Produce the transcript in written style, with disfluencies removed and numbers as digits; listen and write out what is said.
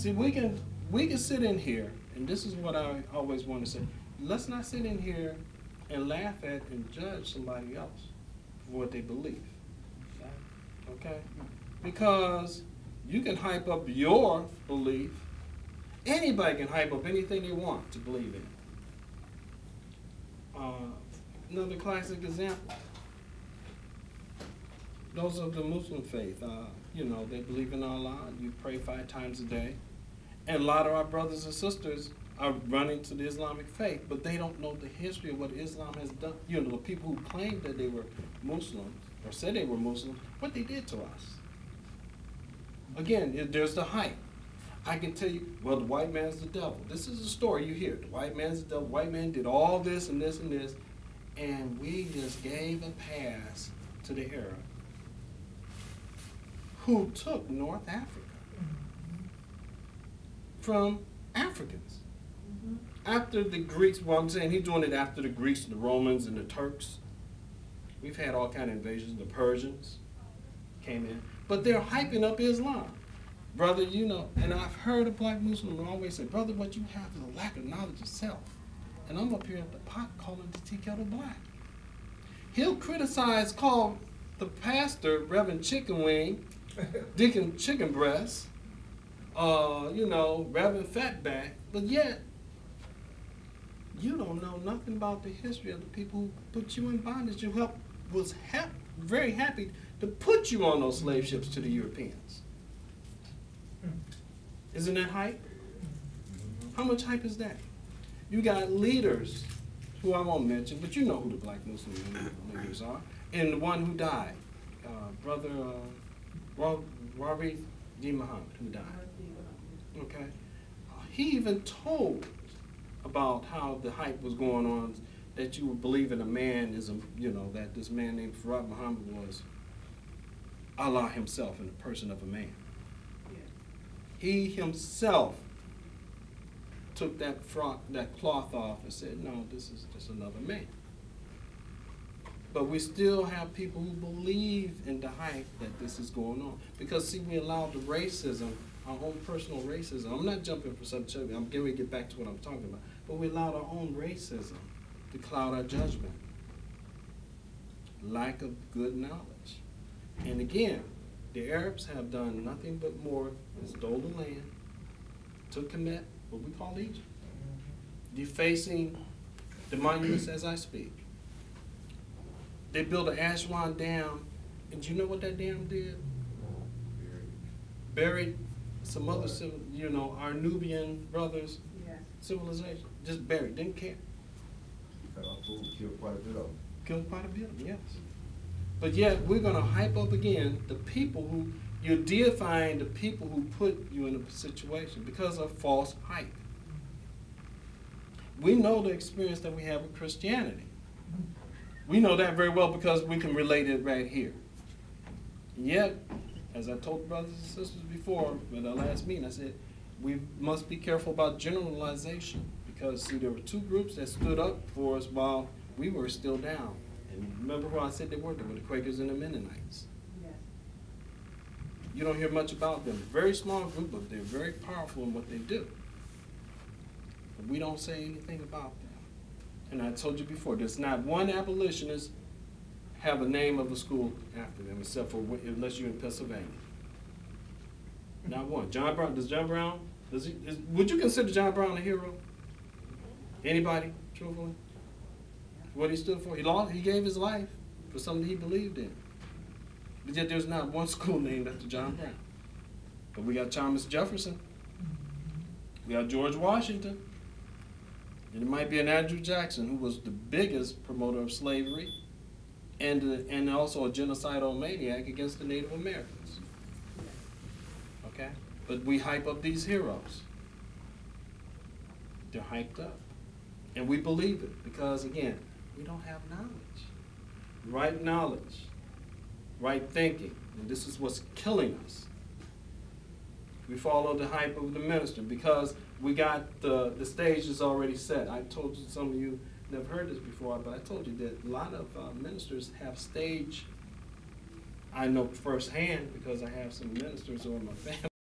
See, we can sit in here, and this is what I always want to say. Let's not sit in here and laugh at and judge somebody else for what they believe. Okay? Because you can hype up your belief. Anybody can hype up anything they want to believe in. Another classic example. Those of the Muslim faith, you know, they believe in Allah. You pray 5 times a day. And a lot of our brothers and sisters are running to the Islamic faith, but they don't know the history of what Islam has done. You know, the people who claimed that they were Muslims or said they were Muslim, what they did to us. Again, there's the hype. I can tell you, well, the white man's the devil. This is a story you hear. The white man's the devil. White man did all this and this and this, and we just gave a pass to the Arab who took North Africa from Africans. After the Greeks, well, I'm saying he's doing it after the Greeks, the Romans, and the Turks. We've had all kind of invasions. The Persians came in. But they're hyping up Islam. Brother, you know, and I've heard a black Muslim always say, brother, what you have is a lack of knowledge of self. And I'm up here at the pot calling the tea kettle black. He'll call the pastor Reverend Chicken Wing, Deacon Chicken Breast, you know, Reverend Fatback, but yet you don't know nothing about the history of the people who put you in bondage. You was very happy to put you on those slave ships to the Europeans. Isn't that hype? How much hype is that? You got leaders who I won't mention, but you know who the black Muslim leaders are, and the one who died, Brother Ravi D. Muhammad, who died. Okay, he even told about how the hype was going on, that you would believe in a man is a, you know, that this man named Farad Muhammad was Allah himself in the person of a man. Yeah. He himself took that cloth off and said, no, this is just another man. But we still have people who believe in the hype that this is going on. Because see, we allow the racism, our own personal racism. I'm not jumping for some subject. I'm getting ready to get back to what I'm talking about. But we allowed our own racism to cloud our judgment. Lack of good knowledge. And again, the Arabs have done nothing but more than stole the land, took Kemet, what we call Egypt, defacing the monuments as I speak. They built an Aswan Dam, and do you know what that dam did? Buried some other, you know, our Nubian brothers, civilization, just buried, didn't care. Killed quite a bit of them. Killed quite a bit of them, yes. But yet, we're going to hype up again the people who, you're deifying the people who put you in a situation because of false hype. We know the experience that we have with Christianity. We know that very well because we can relate it right here. Yet, as I told brothers and sisters before at our last meeting, I said, we must be careful about generalization because, see, there were 2 groups that stood up for us while we were still down. And remember who I said they were? They were the Quakers and the Mennonites. Yes. You don't hear much about them. Very small group, but they're very powerful in what they do. But we don't say anything about them. And I told you before, there's not one abolitionist have a name of a school after them, except for unless you're in Pennsylvania. Not one. John Brown, would you consider John Brown a hero? Anybody, truthfully? What he stood for? He gave his life for something he believed in. But yet there's not one school named after John Brown. But we got Thomas Jefferson. We got George Washington. And it might be an Andrew Jackson, who was the biggest promoter of slavery and also a genocidal maniac against the Native Americans. Okay? But we hype up these heroes. They're hyped up. And we believe it because, again, we don't have knowledge. Right knowledge, right thinking, and this is what's killing us. We follow the hype of the minister because we got the stage is already set. I told you, some of you never heard this before, but I told you that a lot of ministers have stage. I know firsthand because I have some ministers who are in my family.